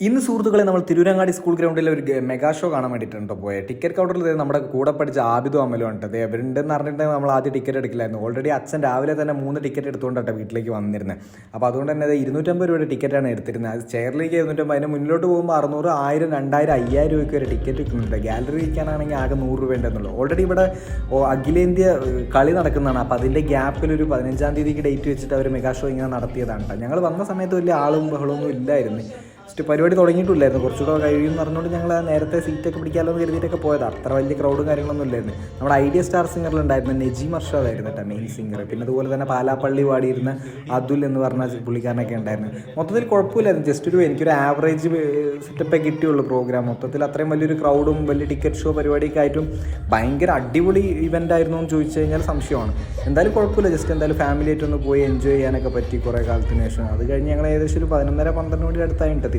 ഇന്ന് സുഹൃത്തുക്കളെ നമ്മൾ തിരൂരങ്ങാടി സ്കൂൾ ഗ്രൗണ്ടിലെ ഒരു മെഗാ ഷോ കാണാൻ വേണ്ടിയിട്ടുണ്ട് പോയത്. ടിക്കറ്റ് കൗണ്ടറിൽ നമ്മുടെ കൂടെ പഠിച്ച ആബിദും അമലും ഉണ്ട്. അത് എവരുണ്ടെന്ന് പറഞ്ഞിട്ട് നമ്മൾ ആദ്യം ടിക്കറ്റ് എടുക്കില്ലായിരുന്നു. ഓൾറെഡി അച്ഛൻ രാവിലെ തന്നെ 3 ടിക്കറ്റ് എടുത്തുകൊണ്ടാണ് വീട്ടിലേക്ക് വന്നിരുന്നത്. അപ്പോൾ അതുകൊണ്ട് തന്നെ അത് 250 രൂപയുടെ ടിക്കറ്റാണ് എടുത്തിരുന്നത്. അത് ചെയറിലേക്ക് 250, അതിന് മുന്നിലോട്ട് പോകുമ്പോൾ 600, 1000, 2000, 5000 രൂപയ്ക്ക് വരെ ടിക്കറ്റ് കിട്ടുന്നുണ്ട്. ഗാലറി ഇരിക്കാനാണെങ്കിൽ ആകെ 100 രൂപ ഉണ്ടെന്നുള്ളൂ. ഓൾറെഡി ഇവിടെ അഖിലേന്ത്യ കളി നടക്കുന്നതാണ്. അപ്പോൾ അതിൻ്റെ ഗ്യാപ്പിൽ ഒരു 15-ാം തീയതിക്ക് ഡേറ്റ് വെച്ചിട്ട് അവർ മെഗാ ഷോ ഇങ്ങനെ നടത്തിയതാണ്. ഞങ്ങൾ വന്ന സമയത്ത് വലിയ ആളും ബഹളമൊന്നും ഇല്ലായിരുന്നു. പരിപാടി തുടങ്ങിയിട്ടില്ലായിരുന്നു, കുറച്ചുകൂടെ കഴിയുമെന്ന് പറഞ്ഞുകൊണ്ട് ഞങ്ങൾ നേരത്തെ സീറ്റൊക്കെ പിടിക്കാമല്ലോ എന്ന് കരുതിയിട്ടൊക്കെ പോയത്. അത്ര വലിയ ക്രൗഡും കാര്യങ്ങളൊന്നും ഇല്ലായിരുന്നു. നമ്മുടെ ഐഡിയ സ്റ്റാർ സിംഗറിലുണ്ടായിരുന്ന നജീം അർഷാദായിരുന്നു കേട്ടോ മെയിൻ സിംഗർ. പിന്നെ അതുപോലെ തന്നെ പാലാപ്പള്ളി പാടിയിരുന്ന അതുൽ എന്ന് പറഞ്ഞ പുള്ളിക്കാരനൊക്കെ ഉണ്ടായിരുന്നു. മൊത്തത്തിൽ കുഴപ്പമില്ലായിരുന്നു. ജസ്റ്റ് എനിക്കൊരു ആവറേജ് സെറ്റപ്പേ കിട്ടിയുള്ളൂ പ്രോഗ്രാം. മൊത്തത്തിൽ അത്രയും വലിയൊരു ക്രൗഡും വലിയ ടിക്കറ്റ് ഷോ പരിപാടിയൊക്കെ ആയിട്ടും ഭയങ്കര അടിപൊളി ഇവൻ്റ് ആയിരുന്നു എന്ന് ചോദിച്ചു കഴിഞ്ഞാൽ സംശയമാണ്. എന്തായാലും കുഴപ്പമില്ല, ജസ്റ്റ് എന്തായാലും ഫാമിലി ആയിട്ടൊന്ന് പോയി എൻജോയ് ചെയ്യാനൊക്കെ പറ്റി കുറേ കാലത്തിന് ശേഷം. അത് കഴിഞ്ഞ് ഞങ്ങൾ ഏകദേശം ഒരു 11:30-12 മണി അടുത്തായിട്ട്